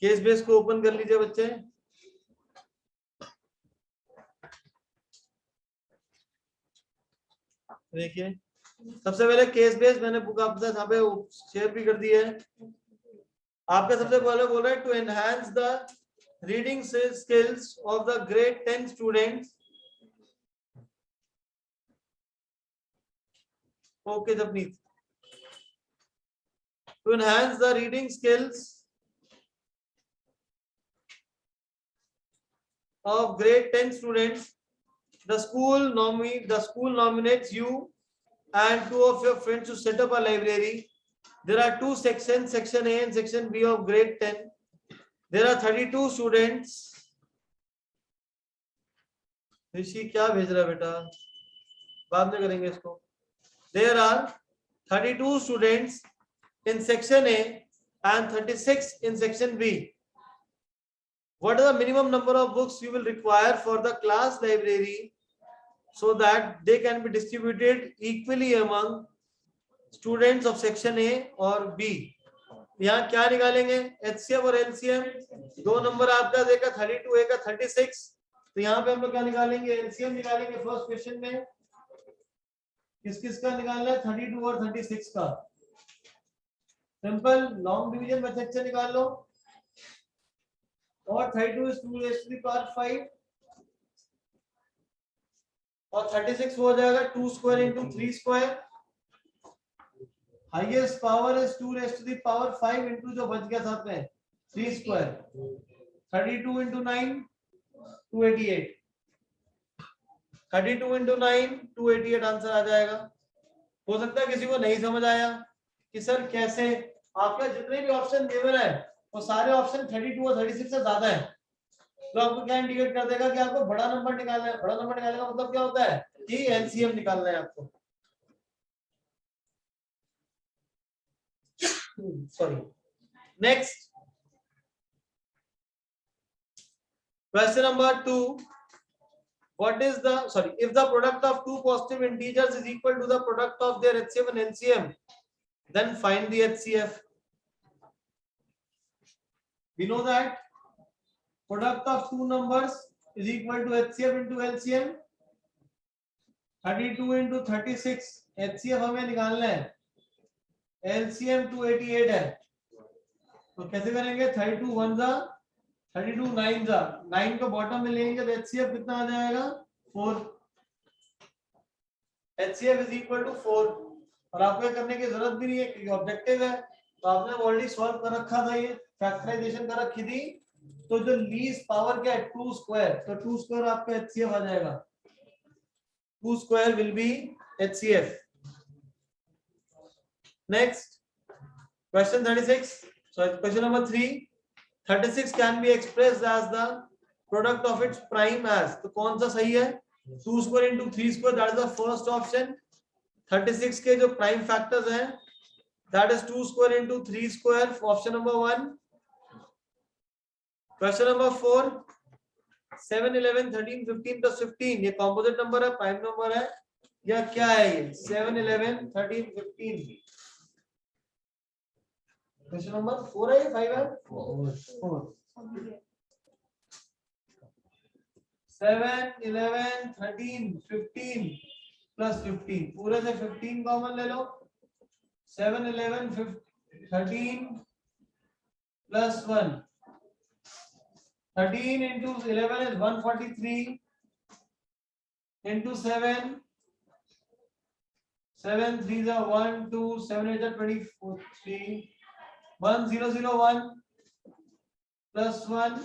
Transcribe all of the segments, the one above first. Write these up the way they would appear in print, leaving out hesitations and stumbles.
Case base को open कर लीजिए बच्चे। देखिए सबसे पहले केस बेस मैंने बुक आपके साथ यहाँ पे शेयर भी कर दी है। आपका सबसे पहले बोल रहा है to enhance the reading skills of the grade 10 students. Okay Japneet, to enhance the reading skills of grade 10 students, the school nominates you and two of your friends to set up a library. There are two sections, section A and section B of grade 10. There are 32 students. ऋषि क्या भेज रहा है बेटा, बाद में करेंगे इसको। There are 32 students in section A and 36 in section B. What is the minimum number of books you will require for the class library so that they can be distributed equally among students of section A और B? यहाँ क्या निकालेंगे, HCF और LCM। दो number आपका देगा 32 A का 36, तो यहाँ पे हम लोग क्या निकालेंगे, LCM निकालेंगे। फर्स्ट क्वेश्चन में किस किस का निकालना है, 32 और 36 का। सिंपल लॉन्ग डिवीजन में से निकाल लो, और 32 is 2 raised to the power 5 और 36 हो जाएगा 2 square into 3 square। Highest power is 2 raised to the power 5 into जो बच गया साथ में 3 square। 32 into 9 288, 32 into 9 288 आंसर आ जाएगा। हो सकता है किसी को नहीं समझ आया कि सर कैसे, आपका जितने भी ऑप्शन गिवन है वो सारे ऑप्शन 32 और 36 से ज्यादा है, तो आपको क्या इंडिकेट कर देगा कि आपको बड़ा नंबर निकालना है। बड़ा नंबर निकालने का मतलब क्या होता है कि एलसीएम निकालना है आपको। Sorry, next question number 2। What is the if the product of two positive integers is equal to the product of their HCF and LCM, then find the HCF. We know that product of two numbers is equal to HCF into LCM। 32 into 36, HCF हमें निकालना है, LCM 288 है, तो कैसे करेंगे, 32 1 जा 32 9 जा 9 को बॉटम में लेंगे तो HCF कितना आ जाएगा 4। HCF is equal to 4, और आपको करने की जरूरत भी नहीं है क्योंकि ऑब्जेक्टिव है, तो आपने ऑलरेडी सॉल्व कर रखा था, ये फैक्टराइजेशन कर रखी थी। तो जो लीस्ट पावर क्या है 2 स्क्वायर, तो 2 स्क्वायर आपका HCF आ जाएगा, 2 square will be HCF। Next question 36, sorry question number 3। 36 can be expressed as the product of its prime as, तो कौन सा सही है, 2 square into 3 square, that is the first option। 36 के जो प्राइम फैक्टर्स हैं that is 2 square into 3 square, option number 1। Question number 4, 7 11 13 15 plus 15, ये composite number है, प्राइम नंबर है या क्या है ये, 7 11 13 15। क्वेश्चन नंबर 4 है, 5 है, 4। 7 11 13 15 प्लस 15, पूरे से 15 कॉमन ले लो। 7 11 13 plus 1, 13 into 11 is 143 into 7, 7 3s are 1 2 7 8 are 23, 1001 plus 1,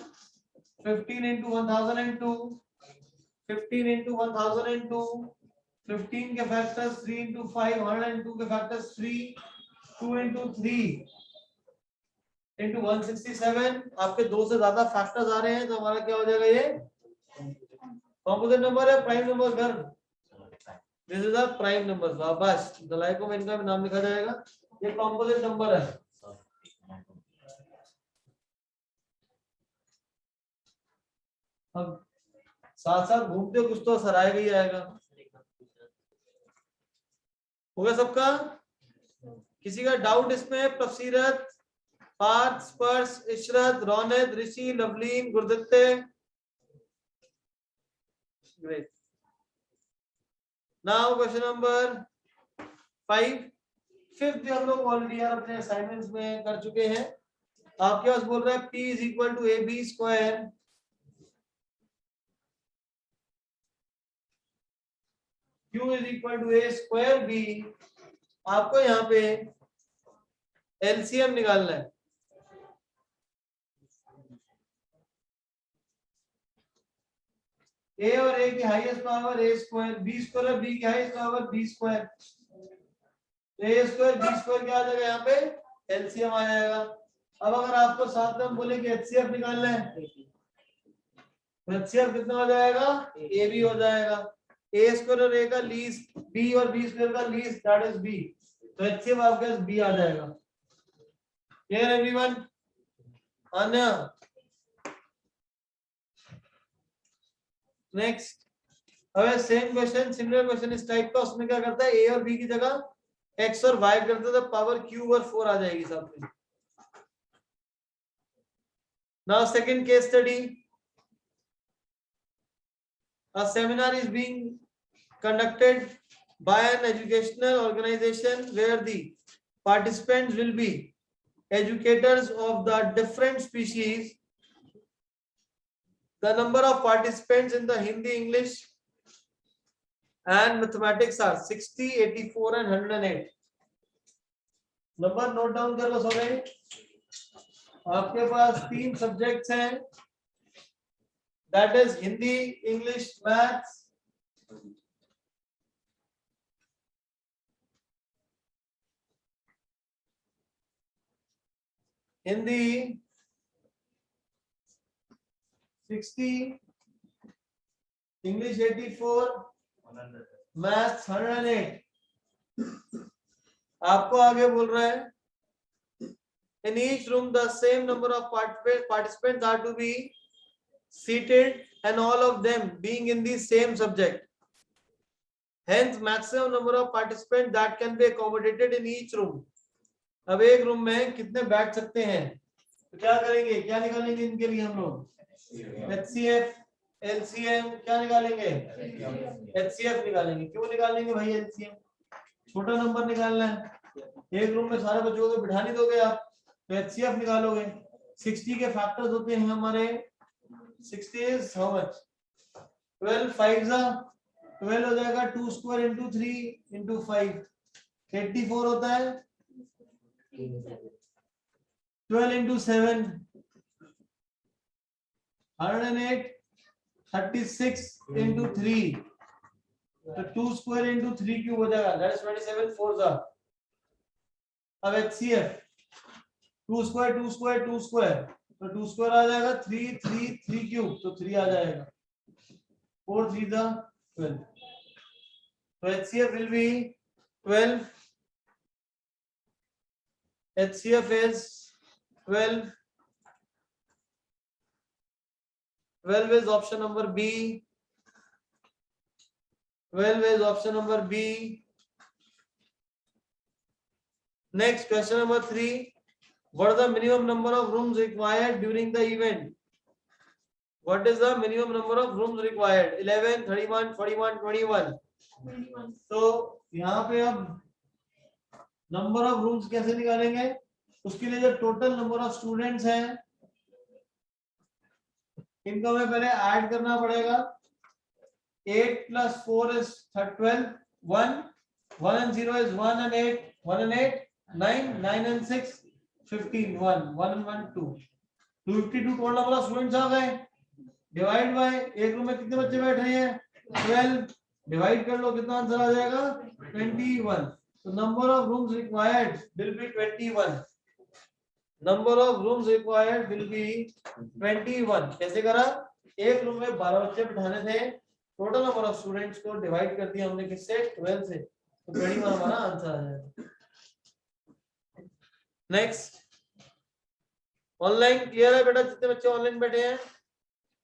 15 into 1002, 15 into 1002, 15 के फैक्टर्स 3 into 5, 102 के फैक्टर्स 3, 2 into 3 into 167। आपके दो से ज्यादा फैक्टर्स आ रहे हैं तो हमारा क्या हो जाएगा, ये कॉम्पोजिट नंबर है, प्राइम नंबर घर, this is a prime number. बस दलाइकों में इनका नाम लिखा जाएगा, ये कॉम्पोजिट नंबर है। अब साथ साथ घूमते कुछ तो सर आएगा ही आएगा। हो गया सबका, किसी का डाउट इसमें, Prasirat Parth, Sparsh, Ishrat, Raunak, Rishi, Lovleen, Gurdatte. Great. Now question number 5। Fifth भी हम लोग ऑलरेडी यार अपने असाइनमेंट्स में कर चुके हैं। आपके पास बोल रहा है P is equal to A B square, Q is equal to A square B. आपको यहाँ पे एलसीएम निकालना है। ए और ए की हाईएस्ट पावर ए स्क्वायर, बी स्क्वायर और बी की हाईएस्ट पावर बी स्क्वायर। ए स्क्वायर बी स्क्वायर क्या आ जाएगा यहाँ पे? एलसीएम आ जाएगा। अब अगर आपको साथ में हम बोले कि एचसीएफ निकालना है, एचसीएफ कितना हो जाएगा? ए बी हो जाएगा। ए स्क्वायर और ए का लीस्ट, बी और बी स्क्वायर का लीस्ट, दैट इज बी। तो एचसीएफ आपके पास बी आ जाएगा। Clear everyone? अन्य नेक्स्ट। अब सेम क्वेश्चन, सिमिलर क्वेश्चन इस टाइप का, उसमें क्या करता है ए और बी की जगह एक्स और वाई करते तो पावर क्यू और 4 आ जाएगी साथ में। Now second case study. A seminar is being conducted by an educational organization where the participants will be educators of the different species. The number of participants in the Hindi, English and mathematics are 60, 84 and 108. Number note down कर लो सभी। आपके पास 3 subjects हैं, that is Hindi, English, maths. Hindi 60, English 84, maths 108। आपको आगे बोल रहा है in each room the same number of participants are to be seated and all of them being in the same subject. Hence maximum number of participants that can be accommodated in each room. अब एक room में कितने बैठ सकते हैं? तो क्या करेंगे, क्या निकालेंगे इनके लिए हम लोग? HCF, LCM क्या निकालेंगे? HCF निकालेंगे। क्यों निकालेंगे भाई LCM? छोटा नंबर निकालना है। एक रूम में सारे बच्चों को बिठा नहीं दोगे आप, तो HCF निकालोगे। 60 के फैक्टर्स होते हैं हमारे, 60 इज हाउ मच? 12 5 12 हो जाएगा, 2 स्क्वायर इंटू 3 इंटू 5 84 होता है। 12 इंटू 7 108, 36 इंटू 3, तो 2 स्क्वायर इंटू 3 क्यूब हो जाएगा, दैट इज 27 4 जा। अब HCF 2 स्क्वायर 2 स्क्वायर 2 स्क्वायर, तो 2 स्क्वायर आ जाएगा, 3 3 3 क्यूब, तो 3 आ जाएगा, 4 3 जा 12। तो HCF will be 12. HCF is 12. 12 is option number B. 12 is option number B. Next, question number 3. What is the minimum number of rooms required during the event? What is the minimum number of rooms required? 11, 31, 41, 21. तो यहाँ पे अब number of rooms कैसे निकालेंगे? उसके लिए जो total number of students हैं इनको हमें पहले ऐड करना पड़ेगा। 8 plus 4 is 12, 1 and 0 is 1 and 8, 1 and 8 9, 9 and 6 15, 1 and 1 2, 252 total number of students आ गए। डिवाइड बाय, एक रूम में कितने बच्चे बैठ रहे हैं? 12, डिवाइड कर लो, कितना आंसर आ जाएगा? 21। तो number of rooms required will be 21। Number of rooms required will be 21। कैसे करा? एक रूम में 12 बच्चे बिठाने थे, टोटल नंबर ऑफ स्टूडेंट्स को डिवाइड कर दिया हमने किससे? 12 से, तो 21 हमारा आंसर आ जाएगा। नेक्स्ट, ऑनलाइन क्लियर है बेटा? जितने बच्चे ऑनलाइन बैठे हैं,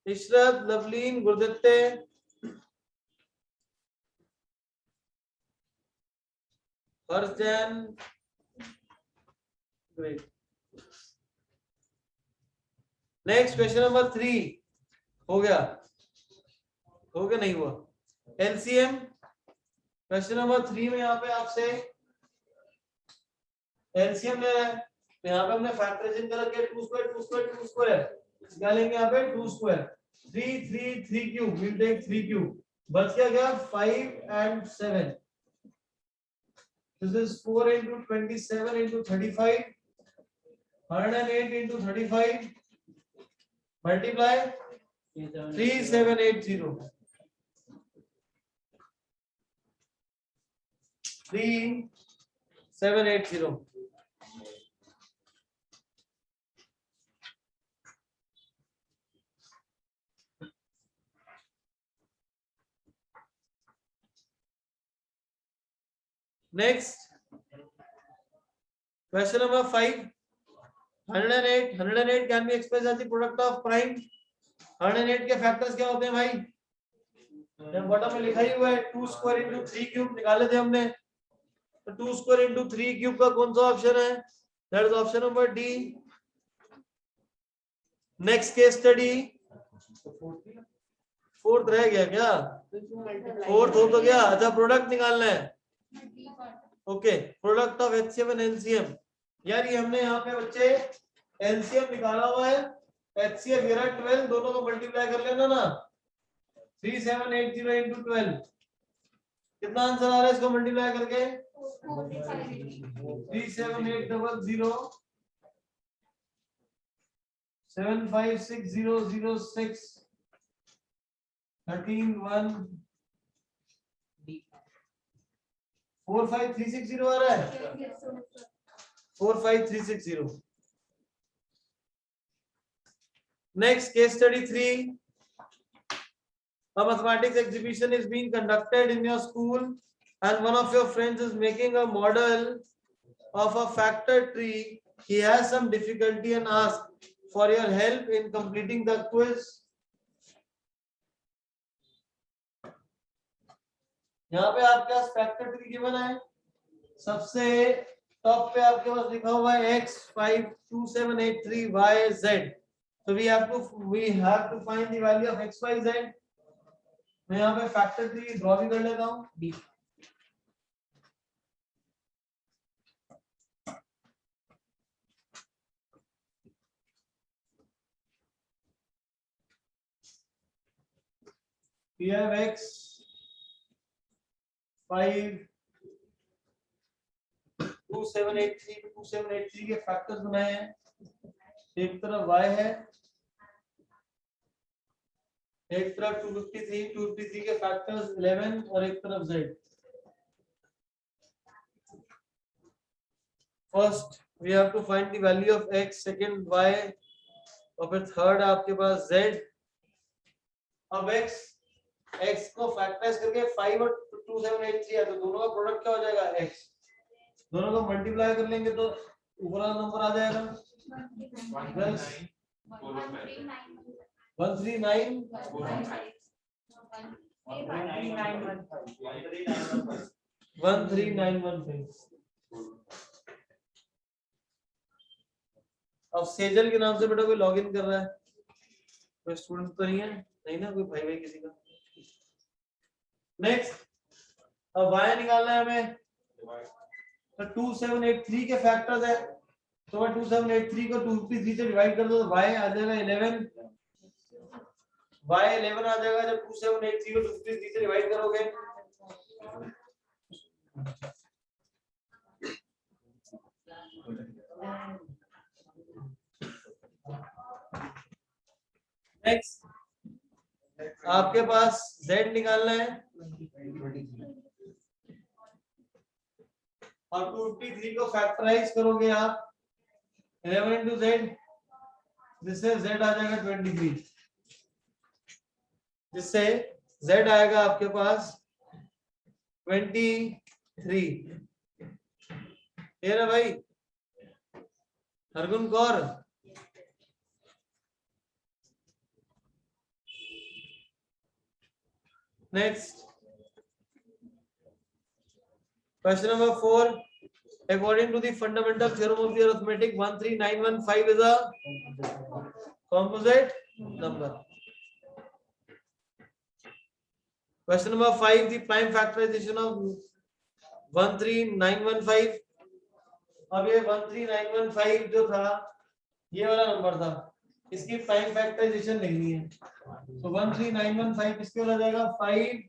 Ishrat, Lovleen, Gurdatte, Harshjain, great. Next question number 3 हो गया नहीं हुआ। एलसीएम क्वेश्चन नंबर 3 में यहाँ पे आपसे एलसीएम ले रहा है, तो यहाँ पे हमने फैक्टराइजेशन कर रखा है 2 स्क्वायर 2 स्क्वायर 2 स्क्वायर, क्या लेंगे यहाँ पे 2 square 3 3 3 cube, will take 3 cube, बच क्या 5 and 7, this is 4 into 27 into 35, 108 into 35, multiply 3780, 3780. Next, question number 5. 108 can be expressed as the product of prime. 108 के फैक्टर्स क्या होते हैं भाई? बॉटम में लिखा ही हुआ है 2 स्क्वायर इंटू 3 क्यूब निकाले थे हमने, तो 2 स्क्वायर इंटू 3 क्यूब का कौन सा ऑप्शन है? That is option number D. Next case study, fourth रह गया क्या? फोर्थ हो तो गया। अच्छा, प्रोडक्ट निकालना है। Okay, product of HCF and LCM. यार ये हमने यहाँ पे बच्चे एलसीएम निकाला हुआ है, एचसीएफ ये रहा 12, दोनों को मल्टीप्लाई कर लेना ना, 3780 into 12, कितना आंसर आ रहा है इसको मल्टीप्लाई करके? 37800 7560006 131 45360 आ रहा है, 45360। Next case study 3। A mathematics exhibition is being conducted in your school and one of your friends is making a model of a factor tree. He has some difficulty and asks for your help in completing the quiz. यहाँ पे आपके पास factor tree given है, सबसे top पे आपके पास लिखा हुआ है x 52783 y z, so we have to find the value of x y z। मैं यहाँ पे फैक्टर ट्री ड्रॉ भी कर लेता हूँ। We have x 52783 के फैक्टर्स बनाए हैं, एक तरफ y है, एक तरफ 253 के फैक्टर्स 11 और एक तरफ z। First we have to find the value of x, second y और फिर थर्ड आपके पास z। अब x को फैक्टराइज करके 5 और 2783 है, तो दोनों का प्रोडक्ट क्या हो जाएगा x, दोनों को मल्टीप्लाई कर लेंगे तो ऊपर वाला नंबर आ जाएगा 13915। अब सेजल के नाम से बेटा कोई लॉगिन कर रहा है, कोई स्टूडेंट तो नहीं है? नहीं ना, कोई भाई किसी का। नेक्स्ट, अब y निकालना है हमें, तो 2783 के फैक्टर्स है, तो 2783 को 253 से डिवाइड कर दो तो y आ जाएगा 11, y 11 आ जाएगा जब 2783 को 253 से डिवाइड करोगे। नेक्स्ट आपके पास z निकालना है और 253 को फैक्टराइज करोगे आप 11 into z, जिससे z आ जाएगा 23, जिससे z आएगा आपके पास 23। ये ना भाई Hargun Kaur. Next question number 4। According to the fundamental theorem of the arithmetic, 13915 is a composite number. Question number 5, the prime factorization of 13915. अब ये 13915 जो था ये वाला नंबर था, इसकी प्राइम फैक्टराइजेशन लिखनी है। तो 13915 किसके वाला जाएगा, 5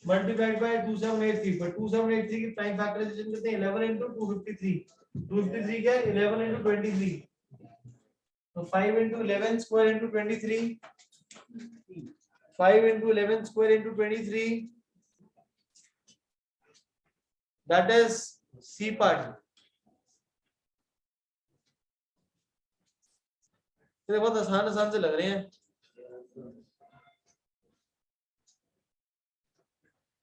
मल्टीप्लाइड बाय 2783 पर 2783 की प्राइम फैक्टराइजेशन कितनी है, 11 into 253। 253 क्या है, 11 into 23। तो 5 into 11 square into 23, 5 into 11 square into 23, that is C part. ये बहुत आसान आसान से लग रहे हैं,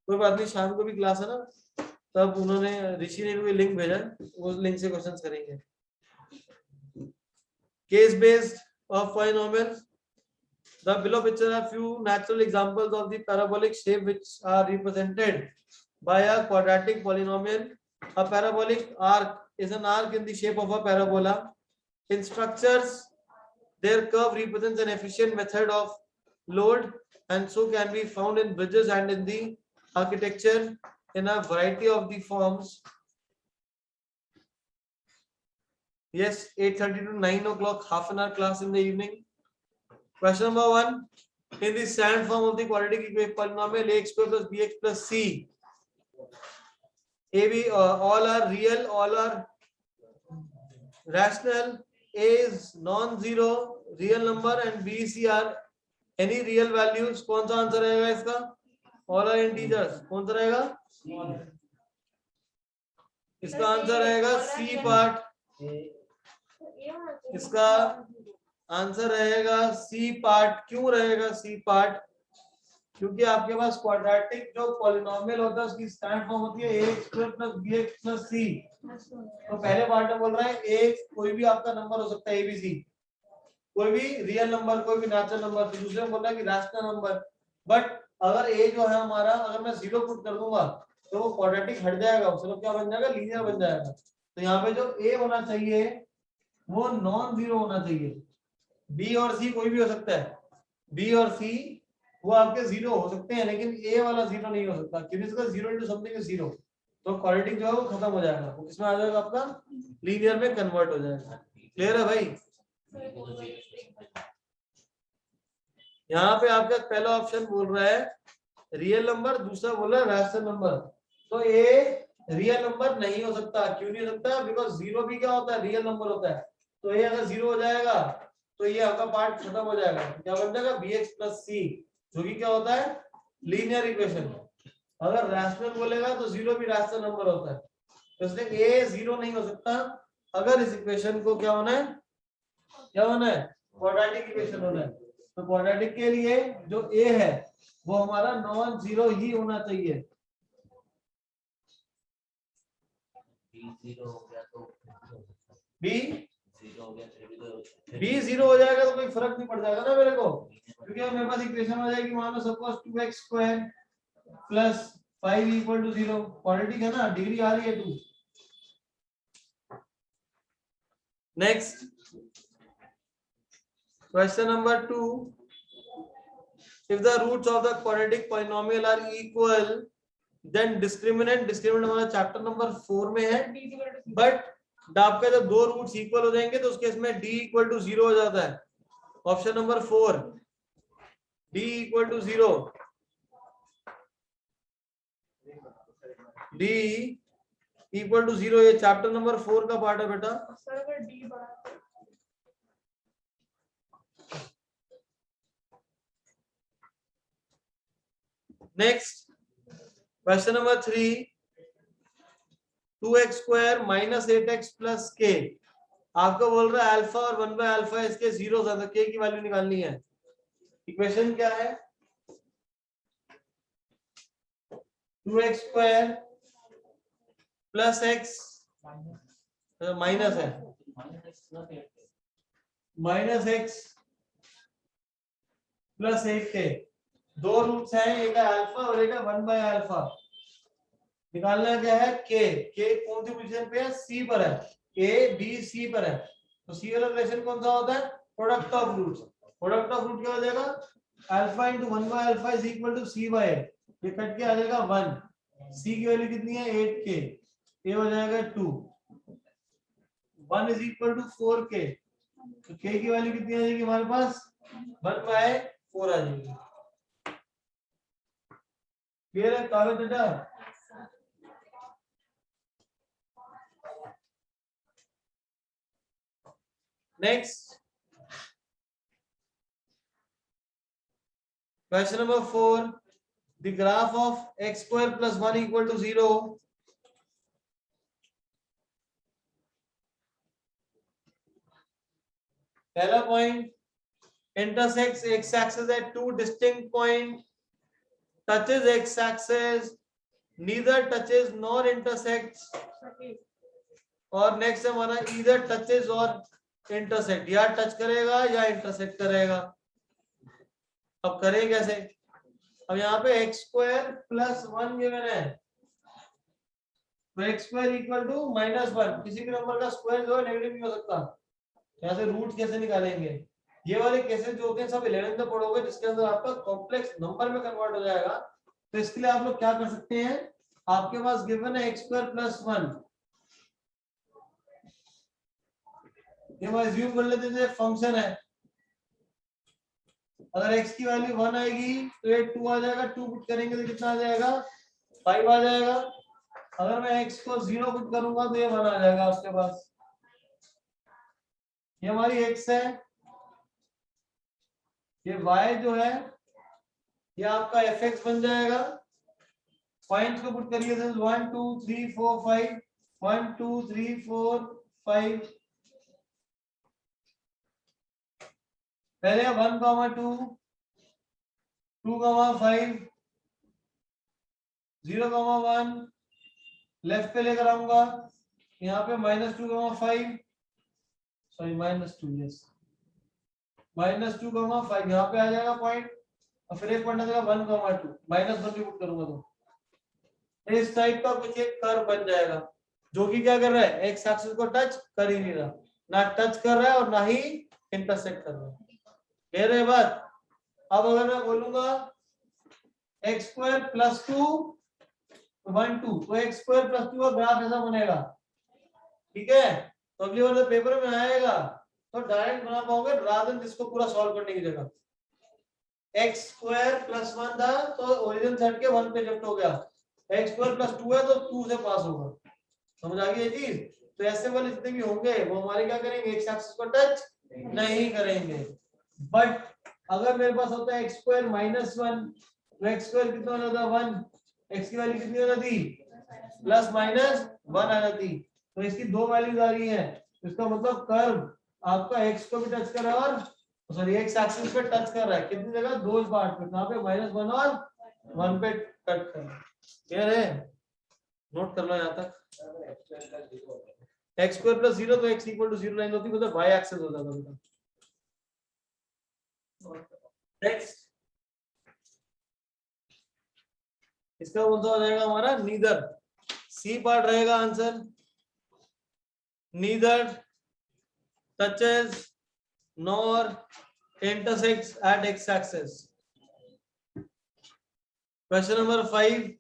कोई बात नहीं, शाम को भी क्लास है ना, तब उन्होंने ऋषि ने भी लिंक भेजा, उस लिंक से क्वेश्चंस करेंगे। Case based of polynomial, the below picture are few natural examples of the parabolic shape which are represented by a quadratic polynomial. A parabolic arc is an arc in the shape of a parabola. In structures, their curve represents an efficient method of load and so can be found in bridges and in the architecture in a variety of the forms. Yes, 8:30 to 9 o'clock, half an hour class in the evening. Question number 1, in the standard form of the quadratic polynomial ax square plus bx plus c, all are real, all are rational, a is non-zero real number and b, c are any real values. कौन सा answer रहेगा इसका, all are integers, कौन सा रहेगा, इसका answer रहेगा C part, इसका आंसर रहेगा सी पार्ट। क्यों रहेगा सी पार्ट, क्योंकि आपके पास क्वाड्रेटिक जो पॉलिनोमियल होता है उसकी स्टैंडर्ड फॉर्म होती है ax square plus bx plus c। तो पहले पार्ट में बोल रहा है a कोई भी आपका नंबर हो सकता है abc, कोई भी रियल नंबर, कोई भी नेचुरल नंबर। दूसरे में बोल रहा है कि रैशनल नंबर, बट अगर a जो है हमारा, अगर मैं 0 पुट कर दूंगा तो वो क्वाड्रेटिक हट जाएगा, उसका क्या बन जाएगा, लीनियर बन जाएगा। तो यहाँ पे जो a होना चाहिए वो नॉन जीरो होना चाहिए। बी और सी कोई भी हो सकता है, बी और सी वो आपके जीरो हो सकते हैं, लेकिन ए वाला जीरो नहीं हो सकता, क्योंकि इसका zero into something is zero. तो क्वाड्रेटिक जो है वो खत्म हो जाएगा, वो किसमें आ जाएगा, आपका लीनियर में कन्वर्ट हो जाएगा। क्लियर है भाई। यहाँ पे आपका पहला ऑप्शन बोल रहा है रियल नंबर, दूसरा बोल रहा है रैशनल नंबर। तो ए रियल नंबर नहीं हो सकता, क्यों नहीं हो सकता, बिकॉज जीरो भी क्या होता है, रियल नंबर होता है। तो ये अगर जीरो हो जाएगा तो ये आपका पार्ट खत्म हो जाएगा, क्या बन जाएगा, bx प्लस सी, जो कि क्या होता है, लीनियर इक्वेशन। अगर रैशनल बोलेगा तो जीरो भी रैशनल नंबर होता है, तो इसलिए a जीरो नहीं हो सकता। अगर इस इक्वेशन को क्या होना है, क्या होना है, क्वाड्रेटिक इक्वेशन होना है। तो क्वाड्रेटिक के लिए जो a है वो हमारा नॉन जीरो ही होना चाहिए। बी जीरो हो जाएगा तो कोई फर्क नहीं पड़ जाएगा ना मेरे को, क्योंकि मेरे पास इक्वेशन हो जाएगी, मान लो suppose 2x square plus 5 equal to 0। Quadratic है ना, डिग्री आ रही है 2। Next question number 2, if the roots of the quadratic polynomial are equal then discriminant हमारा चैप्टर नंबर 4 में है, बट आपका जब दो रूट्स इक्वल हो जाएंगे तो उस केस में d इक्वल टू 0 हो जाता है। Option number 4, d equal to 0, d equal to 0, ये चैप्टर नंबर 4 का पार्ट है बेटा। Next question number 3, 2x square minus 8x plus k, आपको बोल रहा है अल्फा और 1 बाय अल्फा इसके जीरो ज्यादा, k की वैल्यू निकालनी है। इक्वेशन क्या है, 2x square plus x minus है, माइनस x प्लस 8k, दो रूट्स हैं, एक है अल्फा और एक है 1 बाय अल्फा। निकालना क्या है, k कौन सी पोजीशन पे है, c पर है, a b c पर है। तो c वाला रिलेशन कौन सा होता है, product of roots. Product of root क्या हो जाएगा, alpha into 1 by alpha is equal to C by, ये कट के आ जाएगा 1, सी की वैल्यू कितनी है 8k, ये हो जाएगा 2, 1 इज इक्वल टू 4k, तो k की वैल्यू कितनी आ जाएगी हमारे पास 1 बाय 4 आ जाएगी। क्लियर है कागज बेटा? Next question number 4, the graph of x square plus 1 equal to 0. पहला point, intersects x axis at two distinct points, touches x axis, neither touches nor intersects, और नेक्स्ट हमारा either touches और intersect, या touch करेगा या intersect करेगा। अब करें कैसे, अब यहाँ पे एक्स स्क्वायर प्लस 1 गिवन है, तो एक्स स्क्वायर इक्वल टू -1, किसी भी नंबर का स्क्वायर जो है नेगेटिव नहीं हो सकता, यहाँ से रूट कैसे निकालेंगे, ये वाले केसेस जो होते हैं सब 11th में पढ़ोगे, जिसके अंदर आपका कॉम्प्लेक्स नंबर में कन्वर्ट हो जाएगा। तो इसके लिए आप लोग क्या कर सकते हैं, आपके पास गिवन है एक्स स्क्वायर प्लस 1, ये मैं अज्यूम कर लेते थे फंक्शन है, अगर x की वैल्यू 1 आएगी तो ये 2 आ जाएगा, 2 पुट करेंगे तो कितना आ जाएगा 5 आ जाएगा, अगर मैं x को 0 पुट करूंगा तो ये 1 आ जाएगा आपके पास, ये हमारी x है, ये y जो है ये आपका fx बन जाएगा, पॉइंट्स को पुट करिए, 1 2 3 4 5, 1 2 3 4 5, पहले 1 2 2 5 0 1 लेफ्ट पे लेकर आऊंगा, यहाँ पे -2 5, सॉरी -2, यस -2 5, यहाँ पे आ जाएगा पॉइंट, और फिर एक पॉइंट आ जाएगा 1 2, -1 भी पुट करूंगा तो इस टाइप का कुछ एक कर्व बन जाएगा, जो कि क्या कर रहा है, एक्स एक्सिस को टच कर ही नहीं रहा, ना टच कर रहा है और ना ही इंटरसेक्ट कर रहा है। क्लियर है बात? अब अगर मैं बोलूंगा एक्स स्क्वायर प्लस 2 1 2, तो एक्स स्क्वायर प्लस 2 का ग्राफ ऐसा बनेगा, ठीक है, तो अगली बार जब पेपर में आएगा तो डायरेक्ट बना पाओगे, रादर देन इसको पूरा सॉल्व करने की जगह, एक्स स्क्वायर प्लस 1 था तो ओरिजिन सेट के 1 पे शिफ्ट हो गया, एक्स स्क्वायर प्लस 2 है तो 2 से पास होगा, समझ आ गई ये चीज? तो ऐसे वाले जितने भी होंगे वो हमारे क्या करेंगे, एक्स एक्सिस को टच नहीं करेंगे, बट अगर मेरे पास होता है एक्स स्क्वायर -1, तो एक्स स्क्वायर कितना हो जाता है 1, एक्स की वैल्यू कितनी हो जाती प्लस -1 आ जाती, तो इसकी दो वैल्यूज आ रही है, इसका मतलब कर्व आपका एक्स को भी टच कर रहा है और सॉरी एक्स एक्सिस पे टच कर रहा है, कितनी जगह, दो पार्ट पे, कहां पे -1 और 1 पे कट कर रहा है। क्लियर है? नोट कर लो यहां तक, एक्स स्क्वायर प्लस 0 तो x इक्वल टू 0 लाइन होती है, मतलब y एक्सिस हो जाता है। नेक्स्ट इसका कौन सा हो जाएगा हमारा, नीदर, सी पार्ट रहेगा answer, neither touches nor intersects at x axis. Question number 5,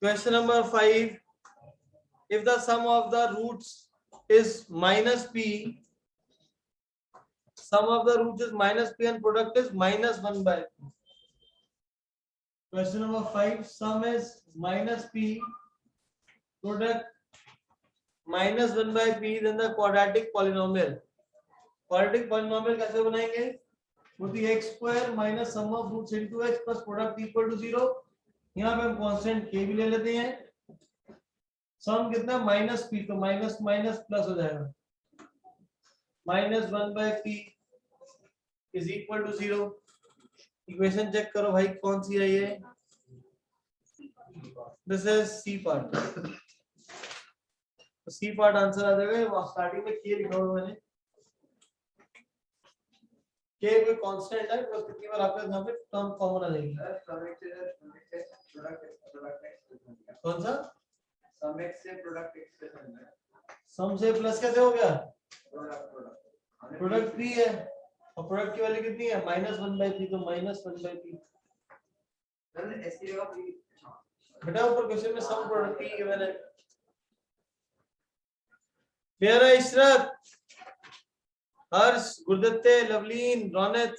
question number 5, if the sum of the roots is -p, sum of the roots is -p and product is -1 by p. Question number 5, sum is -p, product -1 by p, then the quadratic polynomial. Quadratic polynomial कैसे बनाएंगे, होती है x square minus sum of roots into x plus product equal to 0, यहाँ पे हम constant k भी ले लेते हैं, सम कितना -p, तो माइनस माइनस प्लस हो जाएगा, -1 by p is equal to 0। Equation check करो भाई कौन सी है ये, दिस इज सी पार्ट, तो सी पार्ट आंसर आ जाएगा। स्टार्टिंग में के लिखा हुआ मैंने, के कोई कांस्टेंट है तो कितनी बार आपके यहाँ पे टर्म कॉमन आ जाएगी। कौन सा सम एक्स से प्रोडक्ट एक्सप्रेशन है, सम से प्लस कैसे हो गया, प्रोडक्ट पी है और प्रोडक्ट की वैल्यू कितनी है -1/p, तो -1/p बेटा ऊपर क्वेश्चन में सम प्रोडक्ट पी गिवन है। मेरा इशरत, हर्ष, गुरदत्ते, लवलीन, रौनक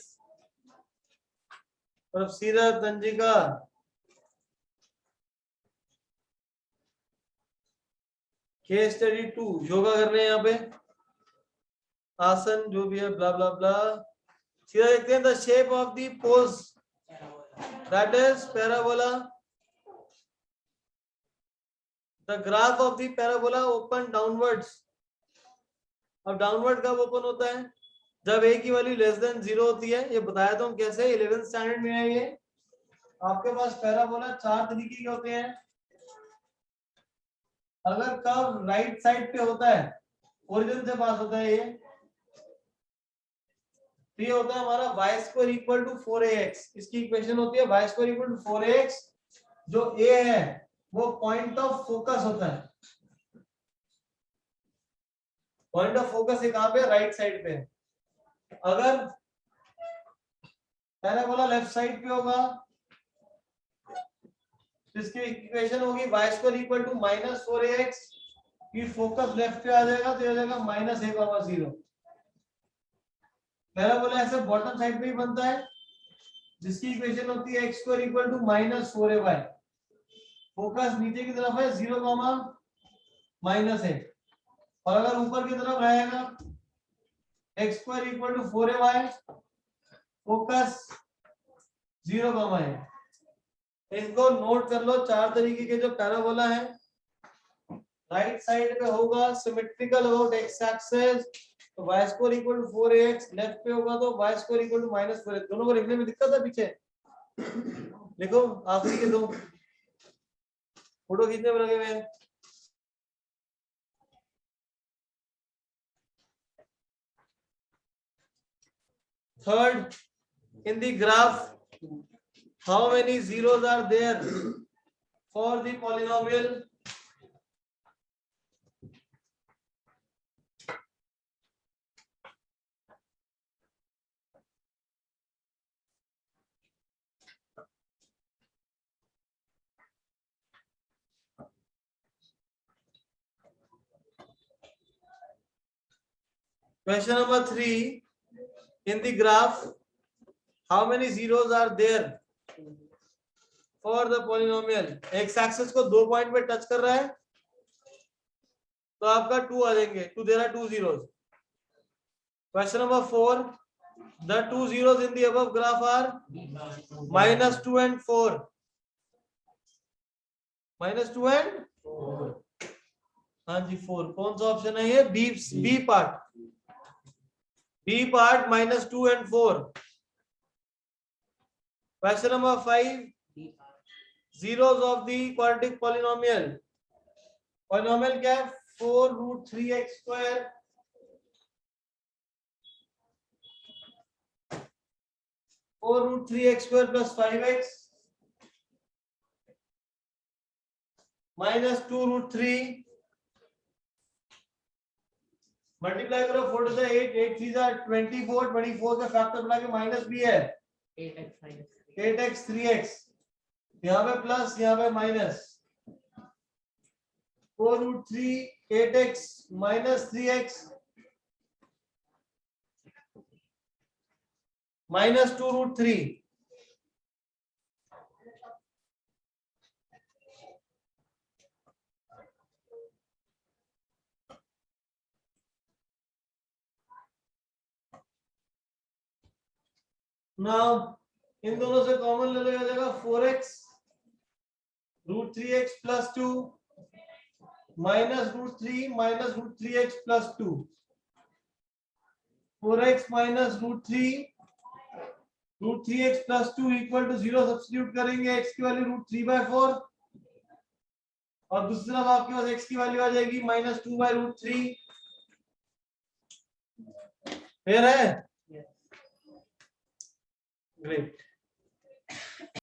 और सीरत, तंजिका, केस स्टडी 2 योगा कर रहे हैं यहाँ पे, आसन जो भी है ब्ला ब्ला ब्ला। सीधा देखते हैं the shape of the pose that is parabola, the graph of the parabola open downwards. अब डाउनवर्ड कब ओपन होता है, जब a की वैल्यू लेस देन 0 होती है। ये बताया तो हम कैसे, 11th स्टैंडर्ड में है ये। आपके पास पैराबोला 4 तरीके के होते हैं। अगर कर्व राइट साइड पे होता है, ओरिजिन से पास होता है ये होता है हमारा y square equal to 4ax। इसकी इक्वेशन होती है y square equal to 4ax। जो a है वो पॉइंट ऑफ फोकस होता है। पॉइंट ऑफ फोकस है कहां पे, राइट साइड पे। अगर पैराबोला लेफ्ट साइड पे होगा तो इसकी इक्वेशन होगी y square equal to -4ax, फिर फोकस लेफ्ट पे आ जाएगा तो ये हो जाएगा -a,0। पैराबोला ऐसे बॉटम साइड पे ही बनता है जिसकी इक्वेशन होती है x square equal to -4ay। Focus नीचे की तरफ है 0, -a। और अगर ऊपर की तरफ रहेगा x square equal to 4ay, focus 0, a। इनको नोट कर लो। 4 तरीके के जो पैराबोला है, राइट साइड पे होगा सिमेट्रिकल अबाउट x एक्सिस तो y square equal to 4ax, left पे होगा तो y square equal to -4ax। दोनों को लिखने में दिक्कत है पीछे लिखो, आखिरी के दो फोटो खींचने में लगे हुए हैं। Third, in the graph how many zeros are there for the polynomial? Question number 3, in the graph how many zeros are there for the polynomial? x axis को 2 पॉइंट पे टच कर रहा है तो आपका 2 आ जाएंगे, 2 there are 2 zeros। Question number 4, the 2 zeros in the above graph are -2 and 4, -2 and 4। हाँ जी 4, कौन सा ऑप्शन है ये, B part, B part -2 and 4। Question number 5, zeros of the quadratic polynomial। Polynomial क्या है, 4√3x square plus 5x -2√3 multiply करो 4 से 8, 8 3 24, 24 का फैक्टर बना के माइनस भी है 8x 3x, यहाँ पे प्लस यहाँ पे minus, 4√3 8x -3x -2√3। Now in दोनों से कॉमन ले लो, हो जाएगा 4x √3x + 2 -√3 -√3x + 2, 4x -√3 √3x + 2 = 0। Substitute करेंगे x की वैल्यू √3/4 और दूसरी तरफ आपके पास x की वैल्यू आ जाएगी -2/√3। क्लियर है? ग्रेट।